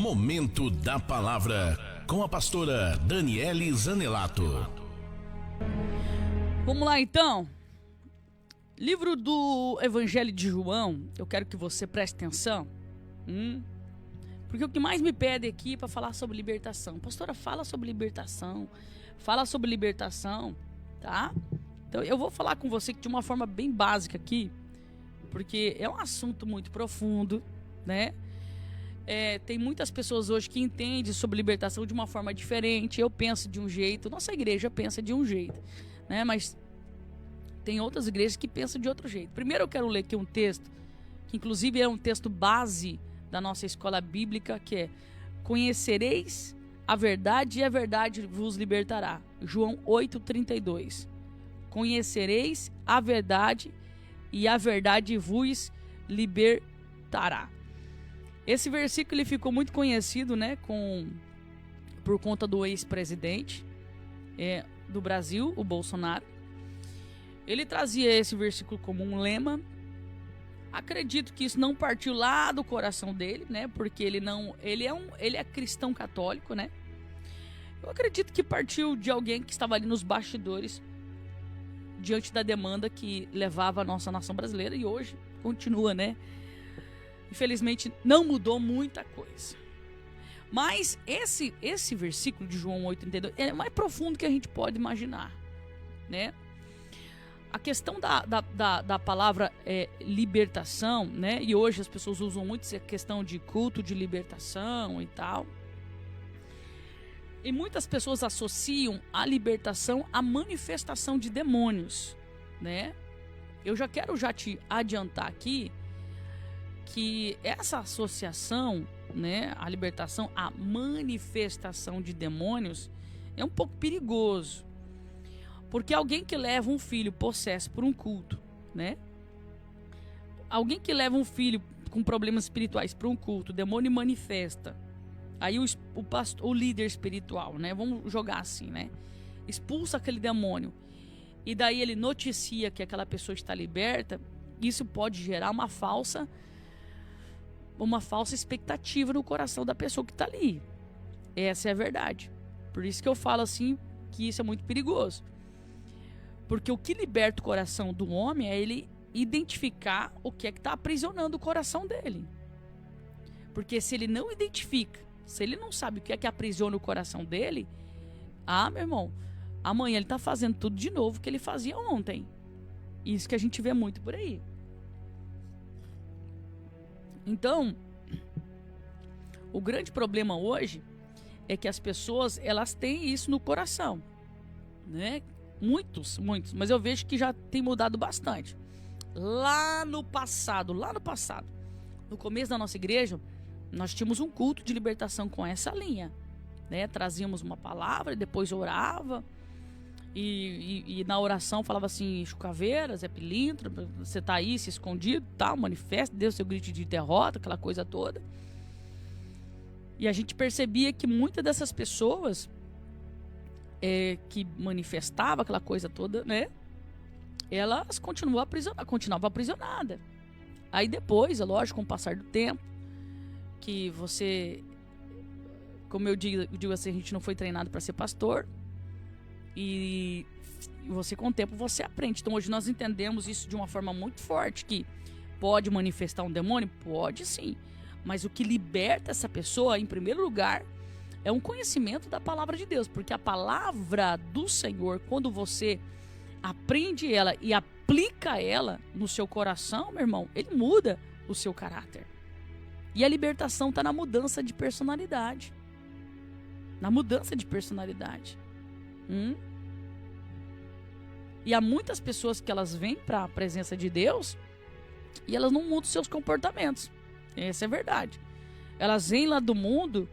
Momento da Palavra, com a pastora Daniele Zanelato. Vamos lá então. Livro do Evangelho de João, eu quero que você preste atenção. Porque o que mais me pede aqui é para falar sobre libertação. Pastora, fala sobre libertação. Fala sobre libertação, tá? Então eu vou falar com você de uma forma bem básica aqui, porque é um assunto muito profundo, né? Tem muitas pessoas hoje que entendem sobre libertação de uma forma diferente. Eu penso de um jeito, nossa igreja pensa de um jeito, né? Mas tem outras igrejas que pensam de outro jeito. Primeiro eu quero ler aqui um texto, que inclusive é um texto base da nossa escola bíblica, que é: conhecereis a verdade e a verdade vos libertará. João 8,32. Conhecereis a verdade e a verdade vos libertará. Esse versículo ele ficou muito conhecido, né, por conta do ex-presidente do Brasil, o Bolsonaro. Ele trazia esse versículo como um lema. Acredito que isso não partiu lá do coração dele, né, porque ele é cristão católico, né. Eu acredito que partiu de alguém que estava ali nos bastidores, diante da demanda que levava a nossa nação brasileira, e hoje continua, né. Infelizmente não mudou muita coisa. Mas esse versículo de João 8,32 é mais profundo que a gente pode imaginar, né? A questão da palavra libertação, né? E hoje as pessoas usam muito essa questão de culto de libertação e tal. E muitas pessoas associam a libertação à manifestação de demônios, né? Eu já quero te adiantar aqui que essa associação, né, a libertação, a manifestação de demônios, é um pouco perigoso. Porque alguém que leva um filho possesso por um culto, né? Alguém que leva um filho com problemas espirituais para um culto, o demônio manifesta. Aí o líder espiritual, né? Vamos jogar assim, né? Expulsa aquele demônio. E daí ele noticia que aquela pessoa está liberta. Isso pode gerar uma falsa expectativa no coração da pessoa que está ali. Essa é a verdade. Por isso que eu falo assim, que isso é muito perigoso. Porque o que liberta o coração do homem é ele identificar o que é que está aprisionando o coração dele. Porque se ele não identifica, se ele não sabe o que é que aprisiona o coração dele, meu irmão, amanhã ele está fazendo tudo de novo que ele fazia ontem. Isso que a gente vê muito por aí. Então, o grande problema hoje é que as pessoas, elas têm isso no coração, né? Muitos, mas eu vejo que já tem mudado bastante. Lá no passado, no começo da nossa igreja, nós tínhamos um culto de libertação com essa linha, né? Trazíamos uma palavra e depois orava. E na oração falava assim: Chucaveiras, é pilintra, você tá aí se escondido, tal, manifesta, deu seu grito de derrota, aquela coisa toda. E a gente percebia que muitas dessas pessoas que manifestavam aquela coisa toda, né, elas continuavam aprisionadas. Aí depois, é lógico, com o passar do tempo, que você, como eu digo assim, a gente não foi treinado para ser pastor. E você, com o tempo, você aprende. Então hoje nós entendemos isso de uma forma muito forte, que pode manifestar um demônio? Pode sim. Mas o que liberta essa pessoa, em primeiro lugar, é um conhecimento da palavra de Deus. Porque a palavra do Senhor, quando você aprende ela e aplica ela no seu coração, meu irmão, ele muda o seu caráter. E a libertação está na mudança de personalidade. Na mudança de personalidade. E há muitas pessoas que elas vêm para a presença de Deus e elas não mudam seus comportamentos. Essa é a verdade. Elas vêm lá do mundo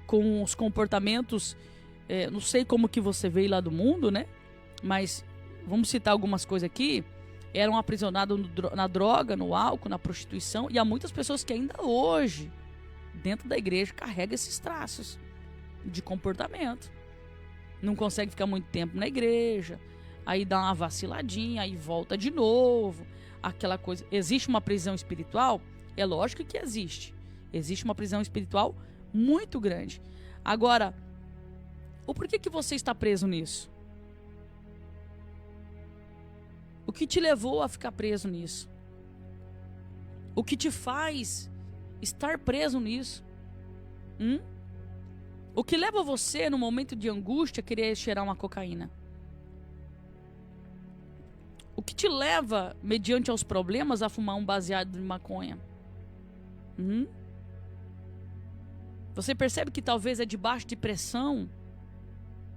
com os comportamentos, não sei como que você veio lá do mundo, né? Mas vamos citar algumas coisas aqui. Eram aprisionados na droga, no álcool, na prostituição. E há muitas pessoas que ainda hoje, dentro da igreja, carregam esses traços de comportamento. Não consegue ficar muito tempo na igreja, aí dá uma vaciladinha, aí volta de novo, aquela coisa. Existe uma prisão espiritual? É lógico que existe. Existe uma prisão espiritual Muito grande. Agora, o porquê que você está preso nisso? O que te levou a ficar preso nisso? O que te faz estar preso nisso? O que leva você, no momento de angústia, a querer cheirar uma cocaína? O que te leva, mediante aos problemas, a fumar um baseado de maconha? Você percebe que talvez é debaixo de pressão,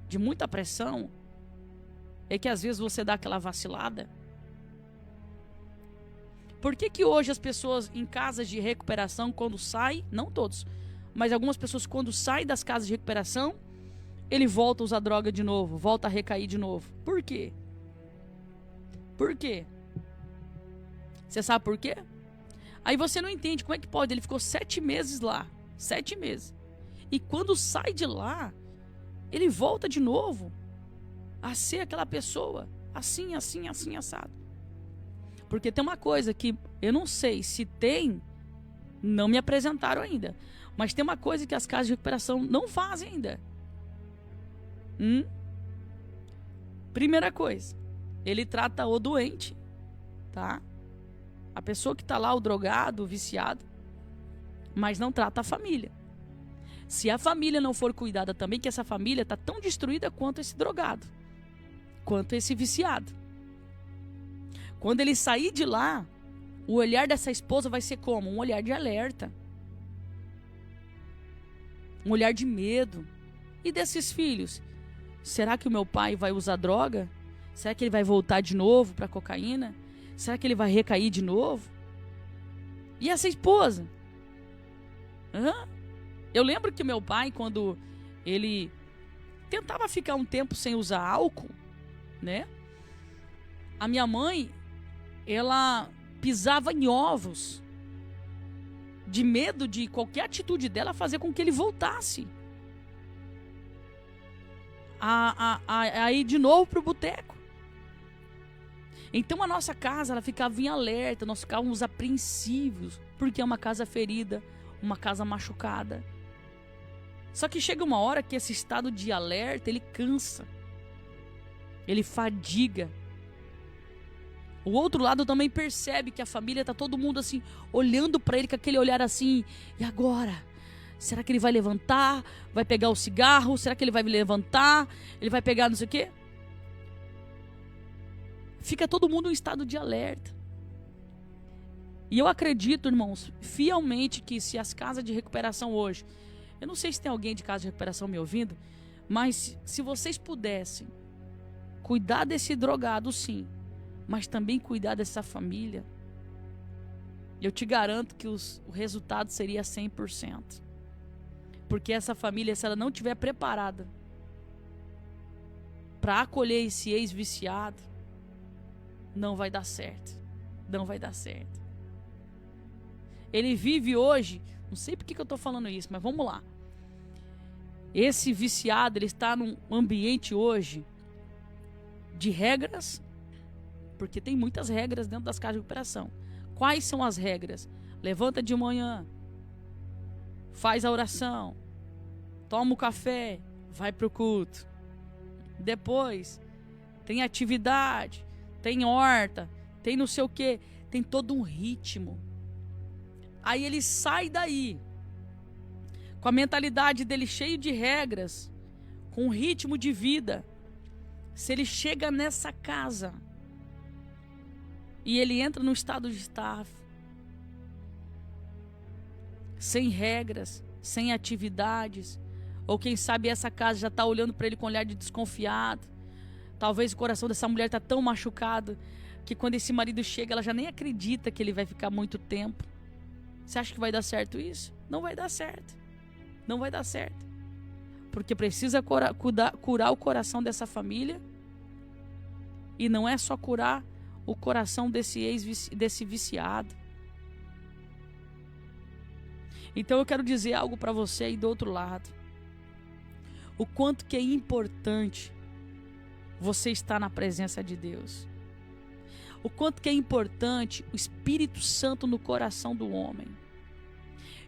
de muita pressão, é que às vezes você dá aquela vacilada? Por que hoje as pessoas em casas de recuperação, quando saem, não todos, mas algumas pessoas quando saem das casas de recuperação, ele volta a usar droga de novo, volta a recair de novo? Por quê? Por quê? Você sabe por quê? Aí você não entende como é que pode. Ele ficou 7 meses lá. 7 meses. E quando sai de lá, ele volta de novo a ser aquela pessoa. Assim, assim, assim, assado. Porque tem uma coisa que eu não sei se tem, não me apresentaram ainda. Mas tem uma coisa que as casas de recuperação não fazem ainda. Primeira coisa, ele trata o doente, tá? A pessoa que tá lá, o drogado, o viciado, mas não trata a família. Se a família não for cuidada também, que essa família tá tão destruída quanto esse drogado, quanto esse viciado. Quando ele sair de lá, o olhar dessa esposa vai ser como? Um olhar de alerta. Um olhar de medo. E desses filhos? Será que o meu pai vai usar droga? Será que ele vai voltar de novo para cocaína? Será que ele vai recair de novo? E essa esposa? Eu lembro que meu pai, quando ele tentava ficar um tempo sem usar álcool, né? A minha mãe, ela pisava em ovos, de medo de qualquer atitude dela fazer com que ele voltasse a ir de novo pro boteco. Então a nossa casa, ela ficava em alerta, nós ficávamos apreensivos, porque é uma casa ferida, uma casa machucada. Só que chega uma hora que esse estado de alerta, ele cansa, ele fadiga. O outro lado também percebe que a família tá todo mundo assim, olhando para ele com aquele olhar assim, e agora? Será que ele vai levantar? Vai pegar o cigarro? Será que ele vai levantar? Ele vai pegar não sei o quê? Fica todo mundo em estado de alerta. E eu acredito, irmãos, fielmente que se as casas de recuperação hoje, eu não sei se tem alguém de casa de recuperação me ouvindo, mas se vocês pudessem cuidar desse drogado, sim, mas também cuidar dessa família, eu te garanto que o resultado seria 100%. Porque essa família, se ela não estiver preparada para acolher esse ex-viciado, não vai dar certo. Não vai dar certo. Ele vive hoje, não sei por que eu estou falando isso, mas vamos lá. Esse viciado, ele está num ambiente hoje de regras, porque tem muitas regras dentro das casas de recuperação. Quais são as regras? Levanta de manhã, faz a oração, toma o café, vai pro culto. Depois tem atividade, tem horta, tem não sei o que, tem todo um ritmo. Aí ele sai daí com a mentalidade dele cheio de regras, com um ritmo de vida. Se ele chega nessa casa e ele entra no estado de estafa, sem regras, sem atividades, ou quem sabe essa casa já está olhando para ele com um olhar de desconfiado. Talvez o coração dessa mulher está tão machucado que quando esse marido chega, ela já nem acredita que ele vai ficar muito tempo. Você acha que vai dar certo isso? Não vai dar certo. Não vai dar certo. Porque precisa curar o coração dessa família. E não é só curar o coração desse viciado. Então eu quero dizer algo para você aí do outro lado. O quanto que é importante você estar na presença de Deus. O quanto que é importante o Espírito Santo no coração do homem.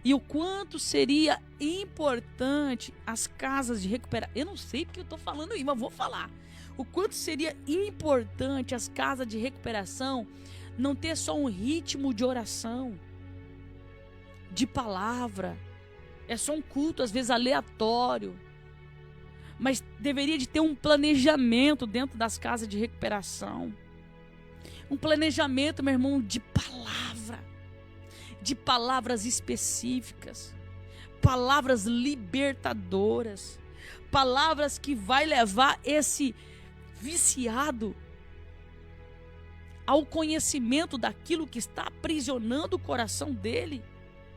E o quanto seria importante as casas de recuperação. Eu não sei porque eu estou falando isso, mas vou falar. O quanto seria importante as casas de recuperação não ter só um ritmo de oração, de palavra. É só um culto, às vezes aleatório. Mas deveria de ter um planejamento dentro das casas de recuperação. Um planejamento, meu irmão, de palavra. De palavras específicas. Palavras libertadoras. Palavras que vai levar esse viciado ao conhecimento daquilo que está aprisionando o coração dele.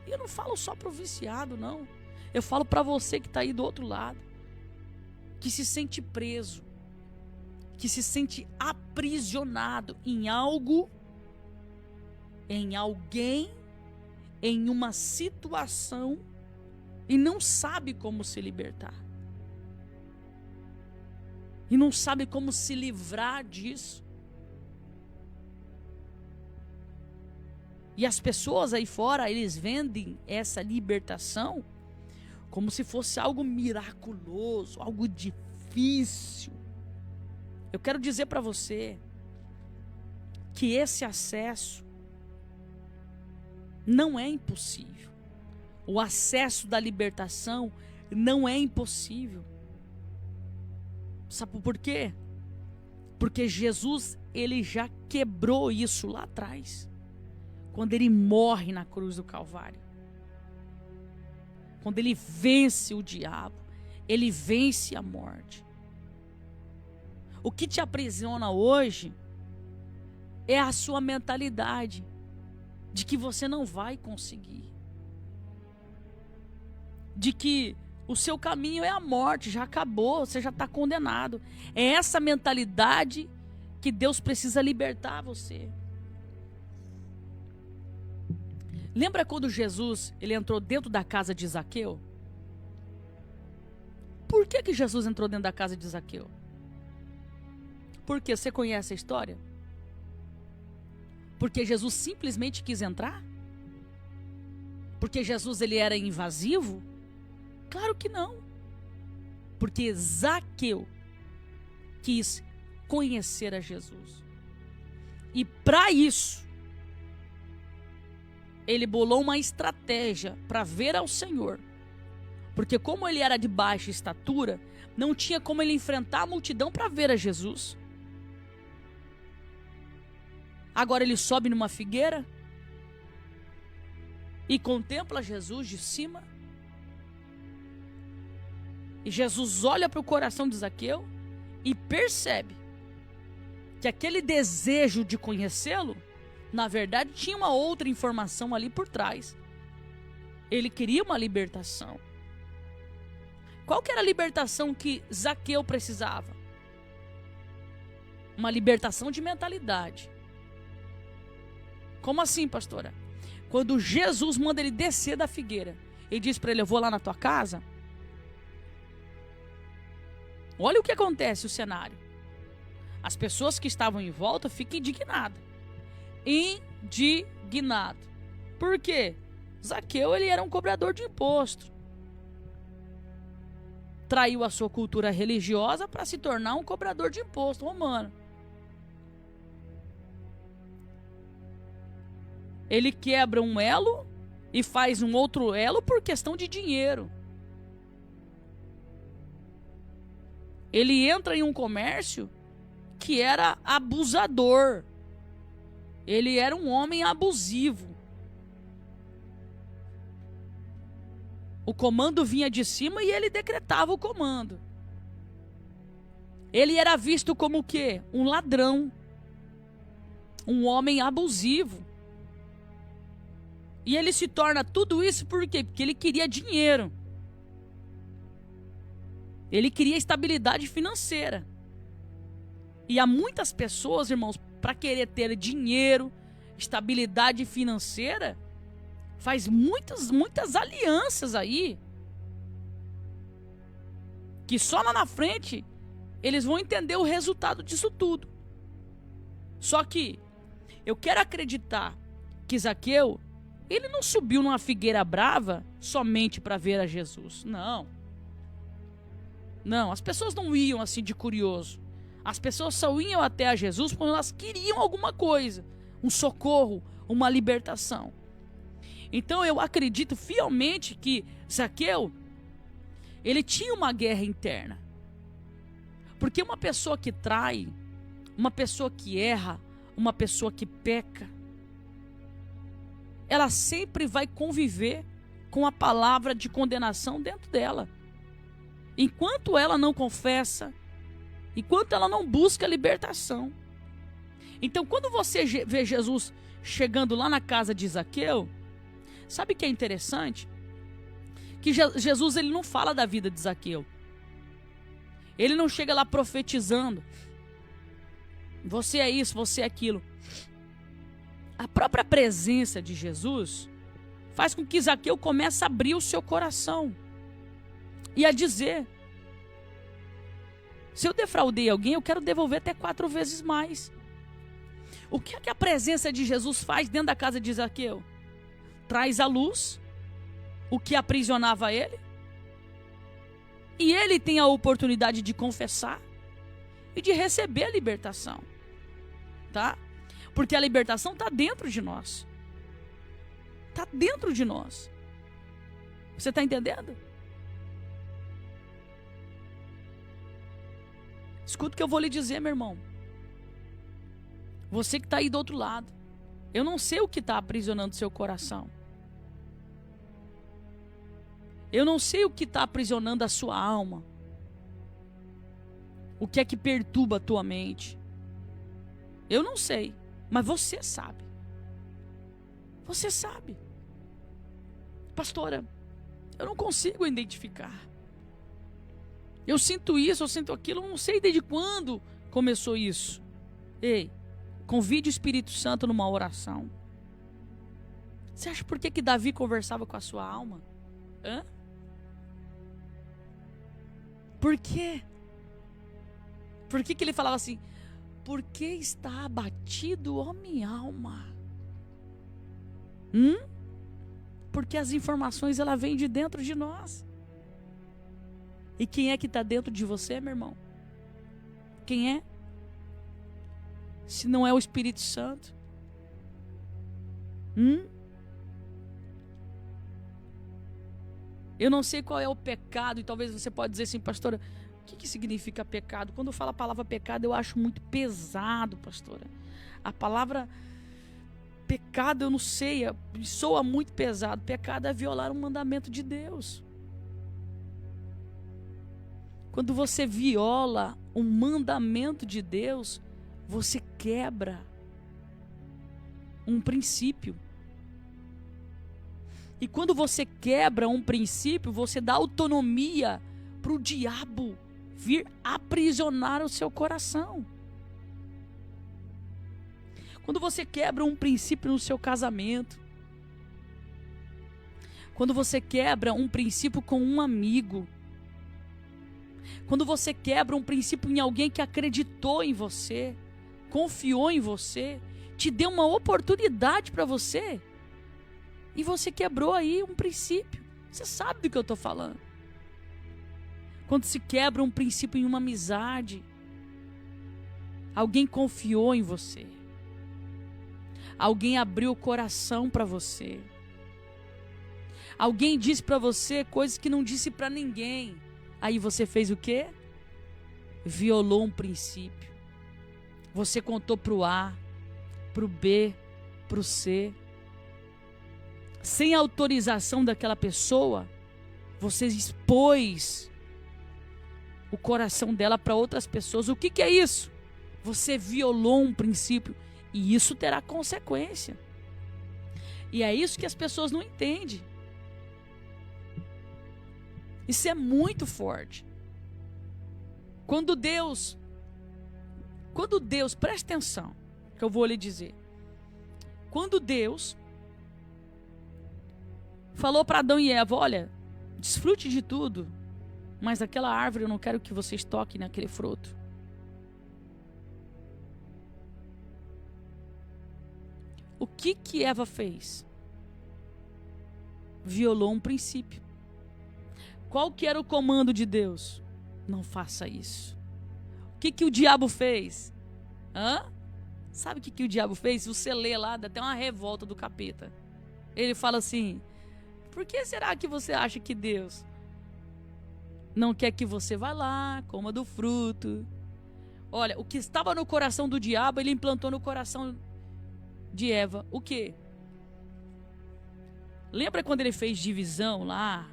E eu não falo só para o viciado, não. Eu falo para você que está aí do outro lado. Que se sente preso, que se sente aprisionado em algo, em alguém, em uma situação e não sabe como se libertar. E não sabe como se livrar disso. E as pessoas aí fora, eles vendem essa libertação como se fosse algo miraculoso, algo difícil. Eu quero dizer para você que esse acesso não é impossível. O acesso da libertação não é impossível. Sabe por quê? Porque Jesus, ele já quebrou isso lá atrás, quando ele morre na cruz do Calvário. Quando ele vence o diabo, ele vence a morte. O que te aprisiona hoje é a sua mentalidade de que você não vai conseguir. De que o seu caminho é a morte, já acabou, você já está condenado. É essa mentalidade que Deus precisa libertar você. Lembra quando Jesus ele entrou dentro da casa de Zaqueu? Por que Jesus entrou dentro da casa de Zaqueu? Porque você conhece a história? Porque Jesus simplesmente quis entrar? Porque Jesus ele era invasivo? Claro que não. Porque Zaqueu quis conhecer a Jesus. E para isso, ele bolou uma estratégia para ver ao Senhor. Porque como ele era de baixa estatura, não tinha como ele enfrentar a multidão para ver a Jesus. Agora ele sobe numa figueira e contempla Jesus de cima. E Jesus olha para o coração de Zaqueu e percebe que aquele desejo de conhecê-lo, na verdade, tinha uma outra informação ali por trás. Ele queria uma libertação. Qual que era a libertação que Zaqueu precisava? Uma libertação de mentalidade. Como assim, pastora? Quando Jesus manda ele descer da figueira, ele diz para ele: eu vou lá na tua casa. Olha o que acontece, o cenário. As pessoas que estavam em volta ficam indignadas. Indignado. Por quê? Zaqueu, ele era um cobrador de imposto. Traiu a sua cultura religiosa para se tornar um cobrador de imposto romano. Ele quebra um elo e faz um outro elo por questão de dinheiro. Ele entra em um comércio que era abusador. Ele era um homem abusivo. O comando vinha de cima e ele decretava o comando. Ele era visto como o quê? Um ladrão. Um homem abusivo. E ele se torna tudo isso por quê? Porque ele queria dinheiro. Ele queria estabilidade financeira. E há muitas pessoas, irmãos, para querer ter dinheiro, estabilidade financeira, faz muitas alianças aí, que só lá na frente eles vão entender o resultado disso tudo. Só que eu quero acreditar que Zaqueu, Ele não subiu numa figueira brava somente para ver a Jesus. Não. Não, as pessoas não iam assim de curioso. As pessoas só iam até a Jesus quando elas queriam alguma coisa. Um socorro, uma libertação. Então eu acredito fielmente que Zaqueu, ele tinha uma guerra interna. Porque uma pessoa que trai, uma pessoa que erra, uma pessoa que peca, ela sempre vai conviver com a palavra de condenação dentro dela. Enquanto ela não confessa, enquanto ela não busca a libertação. Então, quando você vê Jesus chegando lá na casa de Zaqueu, sabe o que é interessante? Que Jesus, ele não fala da vida de Zaqueu. Ele não chega lá profetizando. Você é isso, você é aquilo. A própria presença de Jesus faz com que Zaqueu comece a abrir o seu coração e a dizer: se eu defraudei alguém, eu quero devolver até 4 vezes mais. O que é que a presença de Jesus faz dentro da casa de Zaqueu? Traz à luz o que aprisionava ele, e ele tem a oportunidade de confessar e de receber a libertação, tá? Porque a libertação está dentro de nós. Está dentro de nós. Você está entendendo? Escuta o que eu vou lhe dizer, meu irmão. Você que está aí do outro lado. Eu não sei o que está aprisionando seu coração. Eu não sei o que está aprisionando a sua alma. O que é que perturba a tua mente. Eu não sei. Mas você sabe. Você sabe. Pastora, eu não consigo identificar. Eu sinto isso, eu sinto aquilo, eu não sei desde quando começou isso. Ei, convide o Espírito Santo numa oração. Você acha por que Davi conversava com a sua alma? Hã? Por quê? Por que ele falava assim? Por que está abatido, ó minha alma? Porque as informações, ela vêm de dentro de nós. E quem é que está dentro de você, meu irmão? Quem é? Se não é o Espírito Santo. Eu não sei qual é o pecado, e talvez você pode dizer assim, pastora, o que significa pecado? Quando eu falo a palavra pecado, eu acho muito pesado, pastora. A palavra pecado, eu não sei, soa muito pesado. Pecado é violar um mandamento de Deus. Quando você viola um mandamento de Deus, você quebra um princípio. E quando você quebra um princípio, você dá autonomia para o diabo vir aprisionar o seu coração. Quando você quebra um princípio no seu casamento, quando você quebra um princípio com um amigo, quando você quebra um princípio em alguém que acreditou em você, confiou em você, te deu uma oportunidade para você, e você quebrou aí um princípio. Você sabe do que eu estou falando. Quando se quebra um princípio em uma amizade, alguém confiou em você, alguém abriu o coração para você, alguém disse para você coisas que não disse para ninguém. Aí você fez o quê? Violou um princípio. Você contou para o A, para o B, para o C. Sem autorização daquela pessoa, você expôs o coração dela para outras pessoas. O que é isso? Você violou um princípio, e isso terá consequência. E é isso que as pessoas não entendem. Isso é muito forte. Quando Deus, presta atenção, que eu vou lhe dizer. Quando Deus falou para Adão e Eva, olha, desfrute de tudo, mas aquela árvore eu não quero que vocês toquem naquele fruto. O que Eva fez? violou um princípio. Qual que era o comando de Deus? Não faça isso. O que o diabo fez? Sabe o que o diabo fez? Você lê lá, dá até uma revolta do capeta. Ele fala assim: por que será que você acha que Deus não quer que você vá lá, coma do fruto? Olha, o que estava no coração do diabo, ele implantou no coração de Eva. O quê? Lembra quando ele fez divisão lá?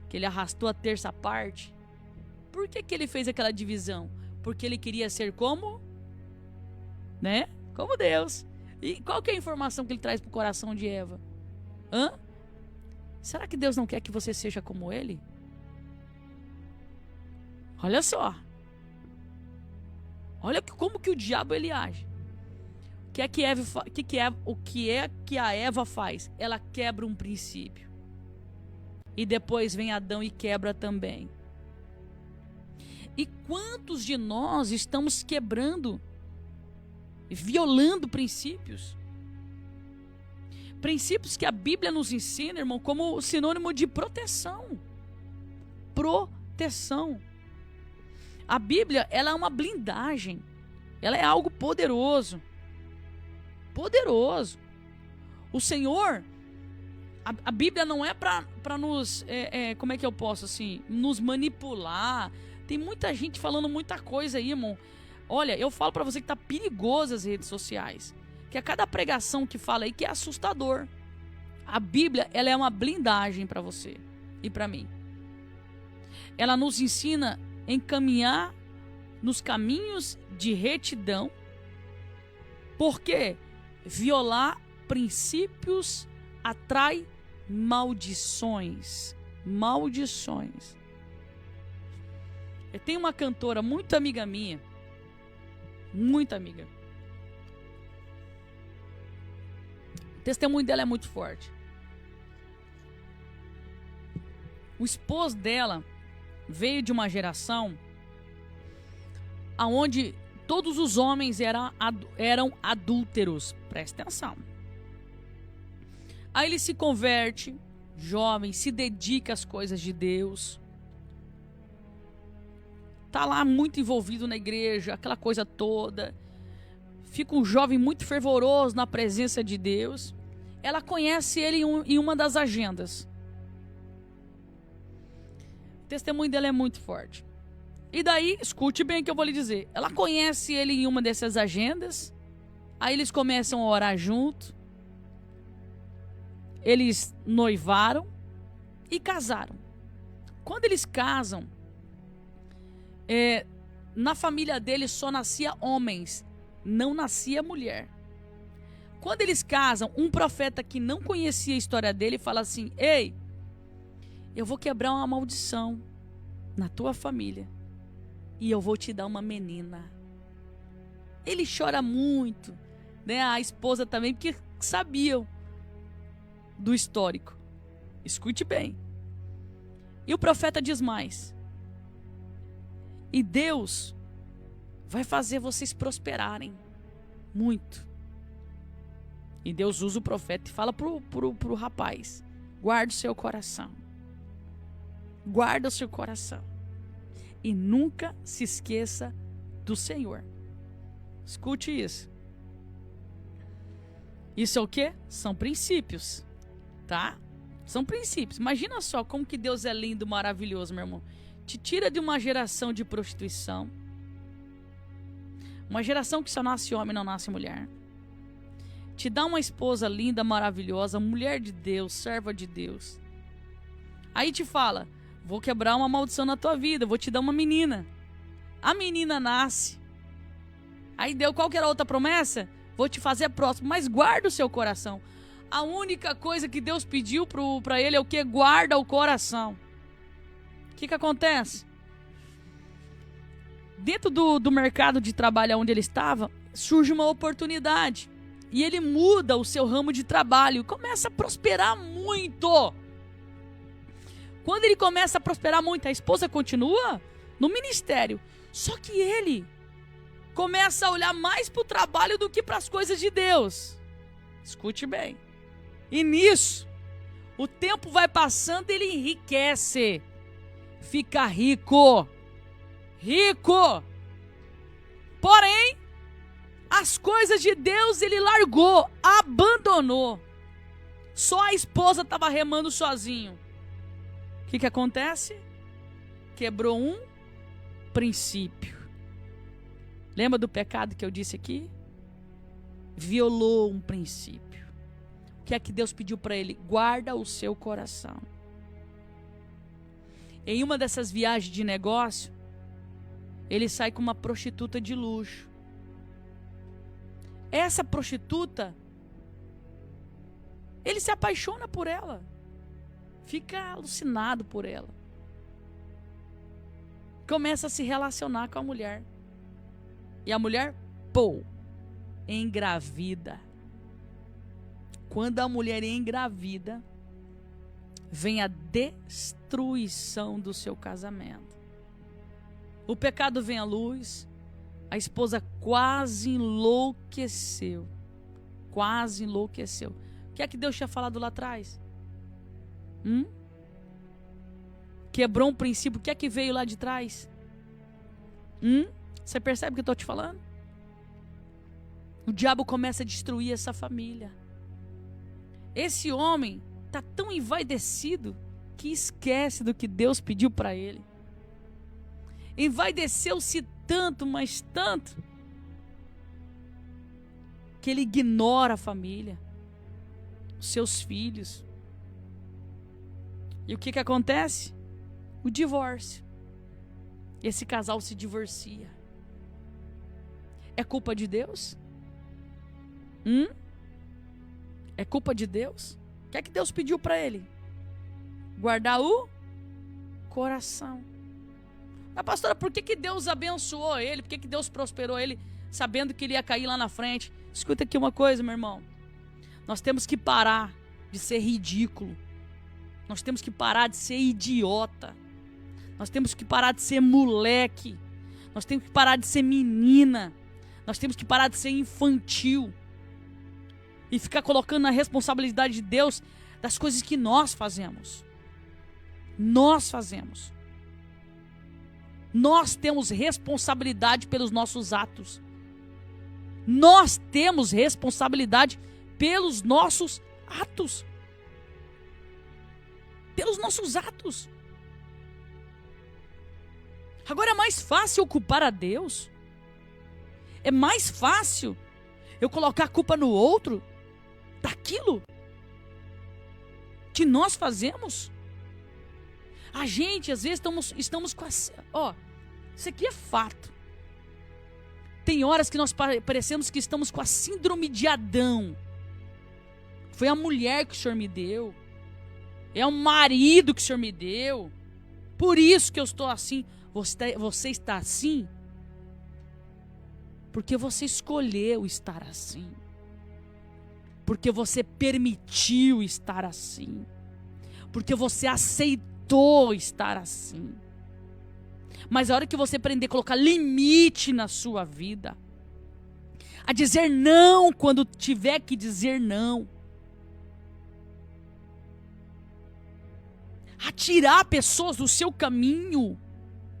Que ele arrastou a terça parte? Por que ele fez aquela divisão? Porque ele queria ser como? Né? Como Deus. E qual que é a informação que ele traz para o coração de Eva? Será que Deus não quer que você seja como ele? Olha só. Olha como que o diabo ele age. O que é que a Eva faz? Ela quebra um princípio. E depois vem Adão e quebra também. E quantos de nós estamos quebrando, violando princípios? Princípios que a Bíblia nos ensina, irmão, como sinônimo de proteção. Proteção. A Bíblia, ela é uma blindagem. Ela é algo poderoso. Poderoso. O Senhor, a Bíblia não é para nos, como é que eu posso assim, nos manipular. Tem muita gente falando muita coisa aí, irmão. Olha, eu falo para você que tá perigoso as redes sociais. Que a cada pregação que fala aí que é assustador. A Bíblia, ela é uma blindagem para você e para mim. Ela nos ensina a encaminhar nos caminhos de retidão. Porque violar princípios atrai maldições. Maldições. Eu tenho uma cantora muito amiga minha. Muito amiga. O testemunho dela é muito forte. O esposo dela veio de uma geração onde todos os homens eram adúlteros. Presta atenção. Aí ele se converte, jovem, se dedica às coisas de Deus. Tá lá muito envolvido na igreja, aquela coisa toda. Fica um jovem muito fervoroso na presença de Deus. Ela conhece ele em uma das agendas. O testemunho dela é muito forte. E daí, escute bem o que eu vou lhe dizer. Ela conhece ele em uma dessas agendas. Aí eles começam a orar junto. Eles noivaram e casaram. Quando eles casam, na família deles só nascia homens, não nascia mulher. Quando eles casam, um profeta que não conhecia a história dele fala assim: ei, eu vou quebrar uma maldição na tua família e eu vou te dar uma menina. Ele chora muito, né? A esposa também, porque sabiam do histórico. Escute bem. E o profeta diz mais: e Deus vai fazer vocês prosperarem muito. E Deus usa o profeta e fala pro rapaz: guarda o seu coração. Guarda o seu coração. E nunca se esqueça do Senhor. Escute isso. Isso é o quê? São princípios. Tá? São princípios. Imagina só como que Deus é lindo, maravilhoso, meu irmão. Te tira de uma geração de prostituição. Uma geração que só nasce homem, não nasce mulher. Te dá uma esposa linda, maravilhosa, mulher de Deus, serva de Deus. Aí te fala: vou quebrar uma maldição na tua vida, vou te dar uma menina. A menina nasce. Aí deu qual que era a outra promessa? Vou te fazer próximo, mas guarda o seu coração. A única coisa que Deus pediu para ele é o que? Guarda o coração. O que acontece? Dentro do mercado de trabalho onde ele estava, surge uma oportunidade. E ele muda o seu ramo de trabalho. Começa a prosperar muito. Quando ele começa a prosperar muito, a esposa continua no ministério. Só que ele começa a olhar mais para o trabalho do que para as coisas de Deus. Escute bem. E nisso, O tempo vai passando, ele enriquece. Fica rico. Rico. Porém, as coisas de Deus ele largou, abandonou. Só a esposa estava remando sozinho. O que acontece? Quebrou um princípio. Lembra do pecado que eu disse aqui? Violou um princípio. O que é que Deus pediu para ele? Guarda o seu coração. Em uma dessas viagens de negócio, ele sai com uma prostituta de luxo. Essa prostituta, ele se apaixona por ela. Fica alucinado por ela. Começa a se relacionar com a mulher. E a mulher, engravida. Quando a mulher engravida, vem a destruição do seu casamento. O pecado vem à luz. A esposa quase enlouqueceu. Quase enlouqueceu. O que é que Deus tinha falado lá atrás? Quebrou um princípio. O que é que veio lá de trás? Você percebe o que eu estou te falando? O diabo começa a destruir essa família. Esse homem está tão envaidecido que esquece do que Deus pediu para ele. Envaideceu-se tanto, mas tanto, que ele ignora a família, os seus filhos. E o que acontece? O divórcio. Esse casal se divorcia. É culpa de Deus? É culpa de Deus? O que é que Deus pediu para ele? Guardar o coração. Mas pastora, por que Deus abençoou ele? Por que Deus prosperou ele, sabendo que ele ia cair lá na frente? Escuta aqui uma coisa, meu irmão. Nós temos que parar de ser ridículo. Nós temos que parar de ser idiota. Nós temos que parar de ser moleque. Nós temos que parar de ser menina. Nós temos que parar de ser infantil. E ficar colocando na responsabilidade de Deus das coisas que nós fazemos. Nós fazemos. Nós temos responsabilidade pelos nossos atos. Nós temos responsabilidade pelos nossos atos. Pelos nossos atos. Agora é mais fácil eu culpar a Deus? É mais fácil eu colocar a culpa no outro daquilo que nós fazemos? A gente, às vezes, estamos com a... isso aqui é fato. Tem horas que nós parecemos que estamos com a síndrome de Adão. Foi a mulher que o Senhor me deu. É o marido que o Senhor me deu. Por isso que eu estou assim. Você está assim porque você escolheu estar assim. Porque você permitiu estar assim. Porque você aceitou estar assim. Mas a hora que você aprender a colocar limite na sua vida, a dizer não quando tiver que dizer não, a tirar pessoas do seu caminho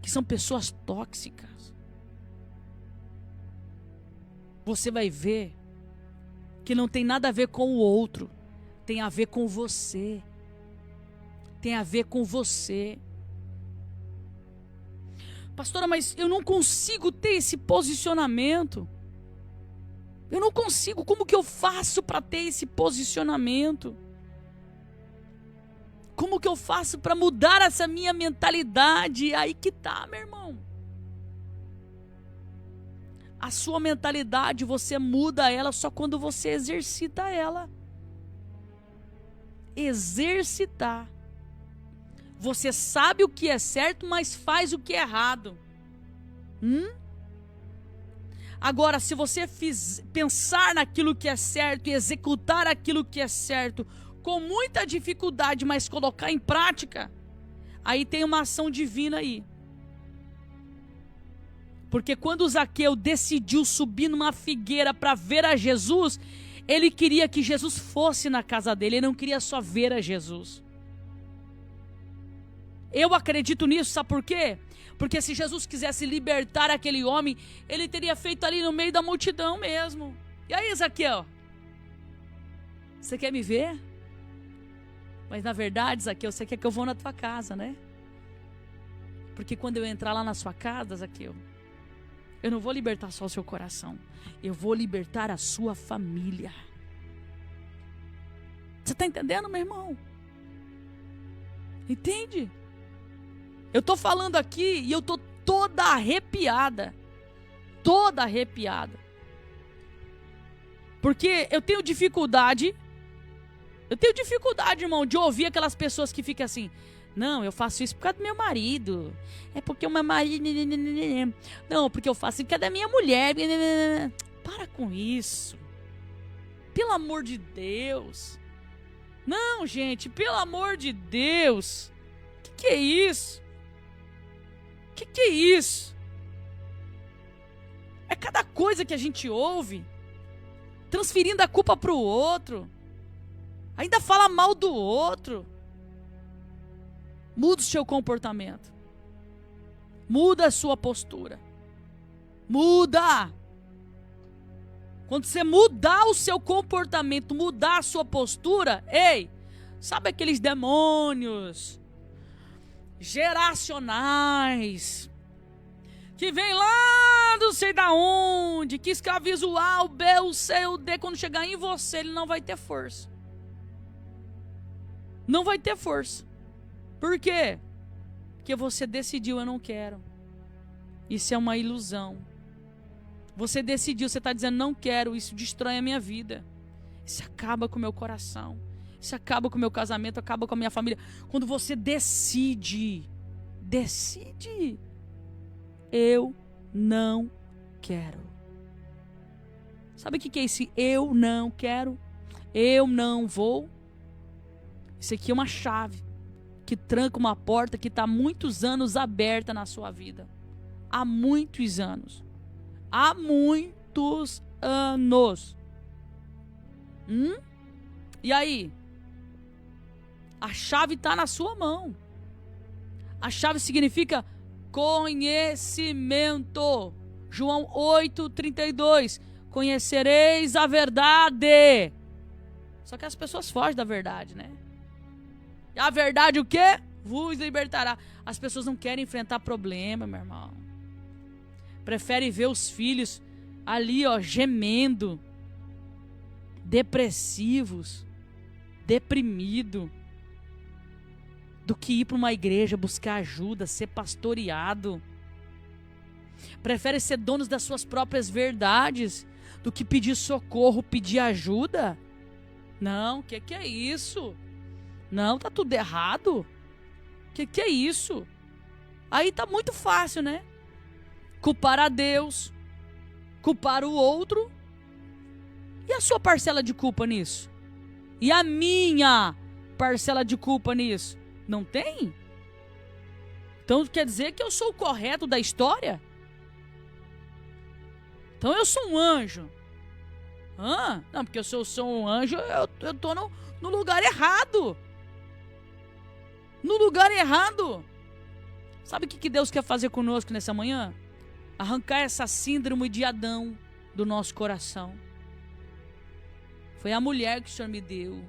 que são pessoas tóxicas, você vai ver que não tem nada a ver com o outro, tem a ver com você. Tem a ver com você. Pastora, mas eu não consigo ter esse posicionamento. Eu não consigo. Como que eu faço para ter esse posicionamento? Como que eu faço para mudar essa minha mentalidade? Aí que tá, meu irmão. A sua mentalidade, você muda ela só quando você exercita ela. Exercitar. Você sabe o que é certo, mas faz o que é errado. Agora, se você pensar naquilo que é certo e executar aquilo que é certo com muita dificuldade, mas colocar em prática, aí tem uma ação divina aí. Porque quando Zaqueu decidiu subir numa figueira para ver a Jesus, Ele queria que Jesus fosse na casa dele, ele não queria só ver a Jesus. Eu acredito nisso, sabe por quê? Porque se Jesus quisesse libertar aquele homem, ele teria feito ali no meio da multidão mesmo. E aí, Zaqueu? Você quer me ver? Mas na verdade, Zaqueu, você quer que eu vou na tua casa, né? Porque quando eu entrar lá na sua casa, Zaqueu, eu não vou libertar só o seu coração. Eu vou libertar a sua família. Você está entendendo, meu irmão? Entende? Eu estou falando aqui e eu estou toda arrepiada. Toda arrepiada. Porque eu tenho dificuldade, irmão, de ouvir aquelas pessoas que ficam assim: não, eu faço isso por causa do meu marido. É porque o meu marido... Não, porque eu faço isso por causa da minha mulher. Para com isso. Pelo amor de Deus. Não, gente, pelo amor de Deus. Que é isso? Que é isso? É cada coisa que a gente ouve, transferindo a culpa pro outro. Ainda fala mal do outro. Muda o seu comportamento. Muda a sua postura. Muda. Quando você mudar o seu comportamento, mudar a sua postura, ei, sabe aqueles demônios geracionais que vem lá não sei da onde, que escraviza o A, o B, o C, o D, quando chegar em você, ele não vai ter força. Não vai ter força. Por quê? Porque você decidiu, eu não quero. Isso é uma ilusão. Você decidiu, você está dizendo, não quero, isso destrói a minha vida. Isso acaba com o meu coração. Isso acaba com o meu casamento, acaba com a minha família. Quando você decide, eu não quero. Sabe o que é esse eu não quero? Eu não vou? Isso aqui é uma chave que tranca uma porta que está há muitos anos aberta na sua vida. Há muitos anos. Há muitos anos. E aí? A chave está na sua mão. A chave significa conhecimento. João 8:32. Conhecereis a verdade. Só que as pessoas fogem da verdade, né? E a verdade o quê? Vos libertará. As pessoas não querem enfrentar problema, meu irmão. Preferem ver os filhos ali, ó, gemendo, depressivos, deprimido, do que ir para uma igreja, buscar ajuda, ser pastoreado. Prefere ser donos das suas próprias verdades do que pedir socorro, pedir ajuda. Não, que é isso? Não, tá tudo errado. Que é isso? Aí tá muito fácil, né? Culpar a Deus, culpar o outro. E a sua parcela de culpa nisso? E a minha parcela de culpa nisso? Não tem? Então quer dizer que eu sou o correto da história? Então eu sou um anjo. Não, porque se eu sou um anjo, eu tô no lugar errado. No lugar errado. Sabe o que Deus quer fazer conosco nessa manhã? Arrancar essa síndrome de Adão do nosso coração. Foi a mulher que o Senhor me deu.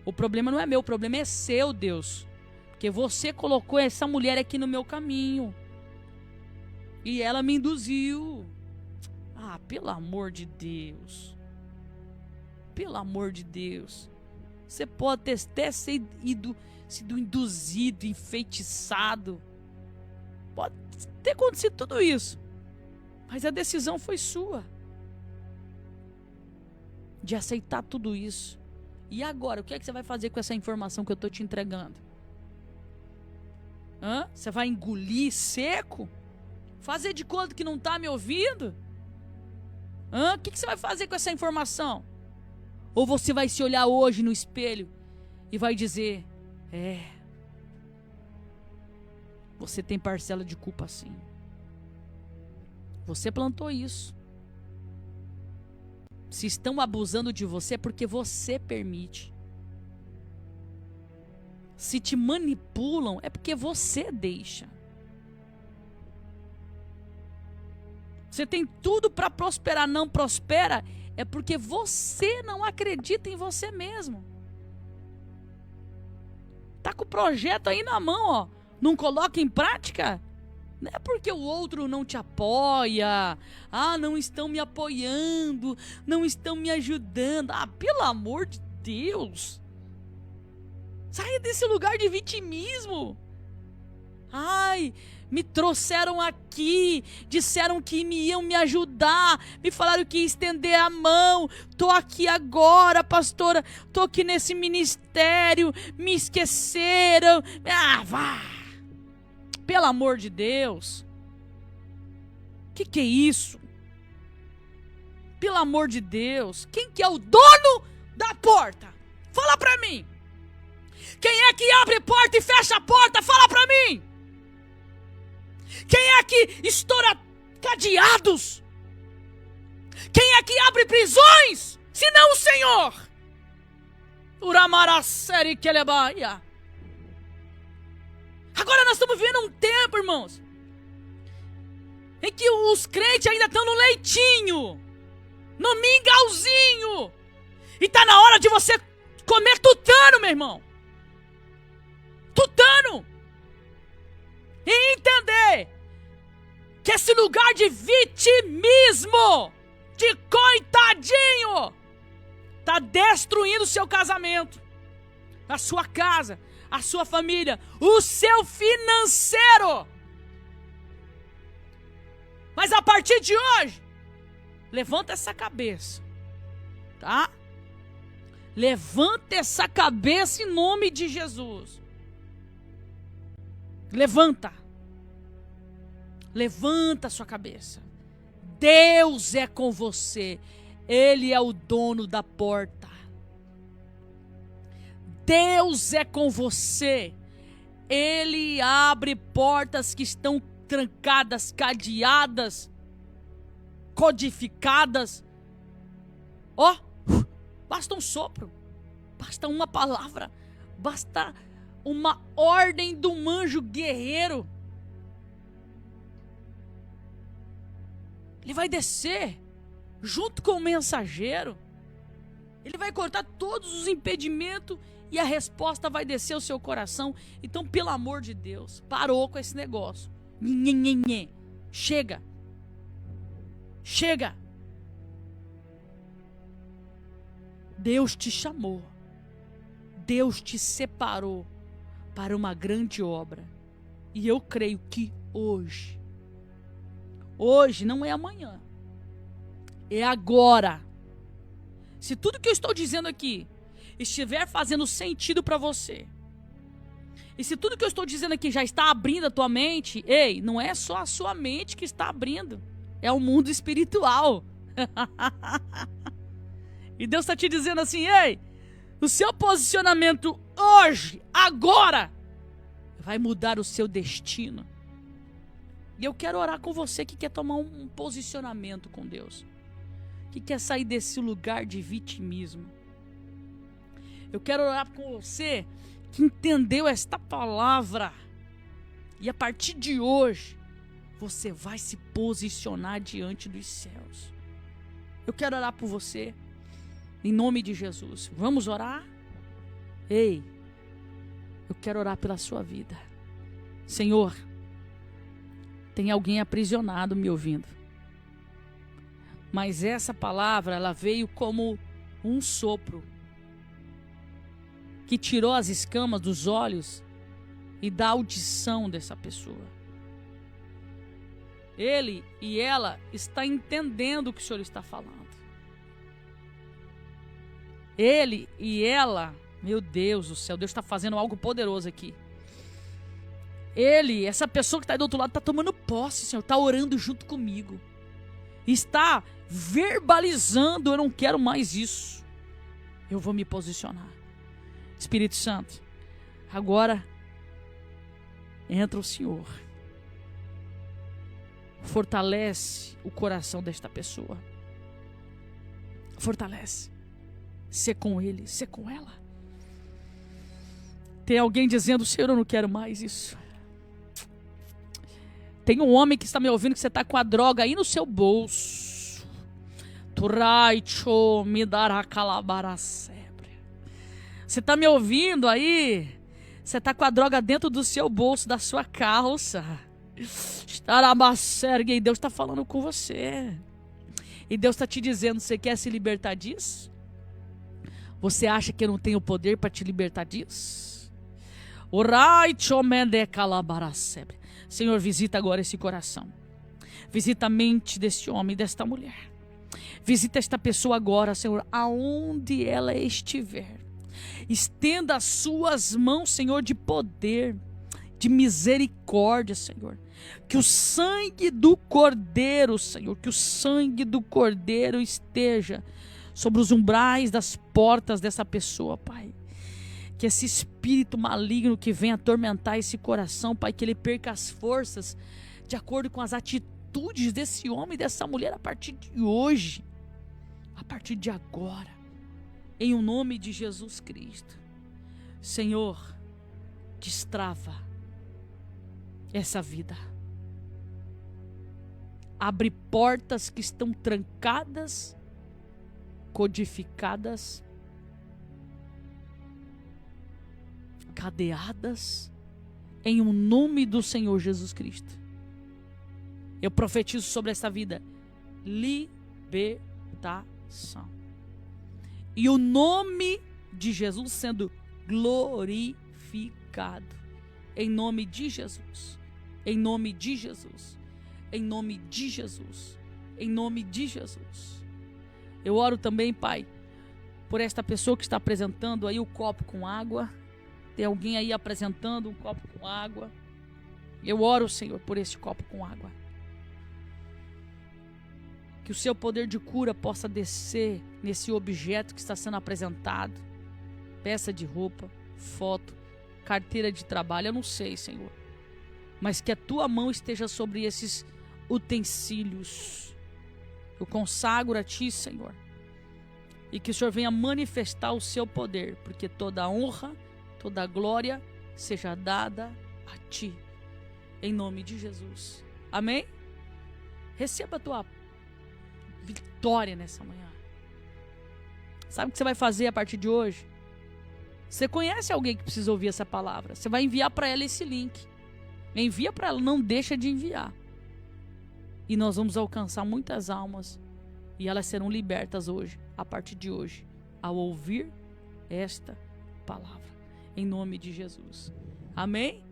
O problema não é meu, o problema é seu, Deus. Porque você colocou essa mulher aqui no meu caminho. E ela me induziu. Pelo amor de Deus. Pelo amor de Deus. Você pode até sido induzido, enfeitiçado. Pode ter acontecido tudo isso. Mas a decisão foi sua. De aceitar tudo isso. E agora, o que é que você vai fazer com essa informação que eu estou te entregando? Você vai engolir seco? Fazer de conta que não está me ouvindo? O que você vai fazer com essa informação? Ou você vai se olhar hoje no espelho e vai dizer: você tem parcela de culpa sim. Você plantou isso. Se estão abusando de você é porque você permite. Se te manipulam é porque você deixa. Você tem tudo para prosperar, não prospera, é porque você não acredita em você mesmo. Tá com o projeto aí na mão, ó. Não coloca em prática? Não é porque o outro não te apoia. Ah, não estão me apoiando, não estão me ajudando. Ah, pelo amor de Deus. Saia desse lugar de vitimismo. Ai, me trouxeram aqui, disseram que iam me ajudar, me falaram que ia estender a mão, tô aqui agora, pastora, tô aqui nesse ministério, me esqueceram. Ah, vá! Pelo amor de Deus. Que é isso? Pelo amor de Deus, quem que é o dono da porta? Fala pra mim. Quem é que abre porta e fecha a porta? Fala pra mim. Quem é que estoura cadeados? Quem é que abre prisões? Se não o Senhor. Uramaraceri Kelebaia. Agora nós estamos vivendo um tempo, irmãos, em que os crentes ainda estão no leitinho, no mingauzinho. E está na hora de você comer tutano, meu irmão. Tutano. E entender que esse lugar de vitimismo, de coitadinho, está destruindo o seu casamento, a sua casa, a sua família, o seu financeiro. Mas a partir de hoje, levanta essa cabeça, tá? Levanta essa cabeça em nome de Jesus. Levanta. Levanta a sua cabeça. Deus é com você. Ele é o dono da porta. Deus é com você. Ele abre portas que estão trancadas, cadeadas, codificadas. Ó, basta um sopro, basta uma palavra, basta uma ordem de um anjo guerreiro. Ele vai descer junto com o mensageiro. Ele vai cortar todos os impedimentos e a resposta vai descer ao seu coração. Então, pelo amor de Deus, parou com esse negócio. Nhenhenhenhen. Chega. Chega. Deus te chamou. Deus te separou para uma grande obra. E eu creio que hoje não é amanhã, é agora. Se tudo que eu estou dizendo aqui estiver fazendo sentido para você, e se tudo que eu estou dizendo aqui já está abrindo a tua mente, ei, não é só a sua mente que está abrindo, é o mundo espiritual. E Deus está te dizendo assim, ei, o seu posicionamento hoje, agora, vai mudar o seu destino. E eu quero orar com você que quer tomar um posicionamento com Deus, que quer sair desse lugar de vitimismo. Eu quero orar com você que entendeu esta palavra. E a partir de hoje, você vai se posicionar diante dos céus. Eu quero orar por você, em nome de Jesus. Vamos orar? Ei, eu quero orar pela sua vida. Senhor, tem alguém aprisionado me ouvindo. Mas essa palavra, ela veio como um sopro que tirou as escamas dos olhos e da audição dessa pessoa. Ele e ela está entendendo o que o Senhor está falando. Ele e ela, meu Deus do céu, Deus está fazendo algo poderoso aqui. Ele, essa pessoa que está aí do outro lado, está tomando posse, Senhor, está orando junto comigo. Está verbalizando, eu não quero mais isso. Eu vou me posicionar. Espírito Santo, agora entra o Senhor. Fortalece o coração desta pessoa. Fortalece. Ser com ele, ser com ela. Tem alguém dizendo: Senhor, eu não quero mais isso. Tem um homem que está me ouvindo que você está com a droga aí no seu bolso. Turaicho me dará calabaracebre. Você está me ouvindo aí? Você está com a droga dentro do seu bolso, da sua calça. Estarabacergue, e Deus está falando com você. E Deus está te dizendo: você quer se libertar disso? Você acha que eu não tenho poder para te libertar disso? Senhor, visita agora esse coração. Visita a mente deste homem e desta mulher. Visita esta pessoa agora, Senhor, aonde ela estiver. Estenda as suas mãos, Senhor, de poder, de misericórdia, Senhor. Que o sangue do Cordeiro, Senhor, que o sangue do Cordeiro esteja sobre os umbrais das portas dessa pessoa, Pai. Que esse espírito maligno que vem atormentar esse coração, Pai, que ele perca as forças de acordo com as atitudes desse homem e dessa mulher a partir de hoje, a partir de agora, em o nome de Jesus Cristo. Senhor, destrava essa vida. Abre portas que estão trancadas, codificadas, cadeadas, em um nome do Senhor Jesus Cristo. Eu profetizo sobre essa vida libertação. E o nome de Jesus sendo glorificado. Em nome de Jesus. Em nome de Jesus. Em nome de Jesus. Em nome de Jesus. Eu oro também, Pai, por esta pessoa que está apresentando aí o copo com água. Tem alguém aí apresentando um copo com água. Eu oro, Senhor, por esse copo com água. Que o seu poder de cura possa descer nesse objeto que está sendo apresentado. Peça de roupa, foto, carteira de trabalho, eu não sei, Senhor. Mas que a tua mão esteja sobre esses utensílios. Eu consagro a ti, Senhor. E que o Senhor venha manifestar o seu poder. Porque toda a honra, toda a glória seja dada a ti. Em nome de Jesus. Amém? Receba a tua vitória nessa manhã. Sabe o que você vai fazer a partir de hoje? Você conhece alguém que precisa ouvir essa palavra? Você vai enviar para ela esse link. Envia para ela, não deixa de enviar. E nós vamos alcançar muitas almas. E elas serão libertas hoje, a partir de hoje, ao ouvir esta palavra. Em nome de Jesus. Amém?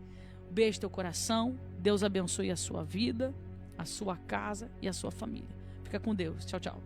Beijo teu coração. Deus abençoe a sua vida, a sua casa e a sua família. Fica com Deus. Tchau, tchau.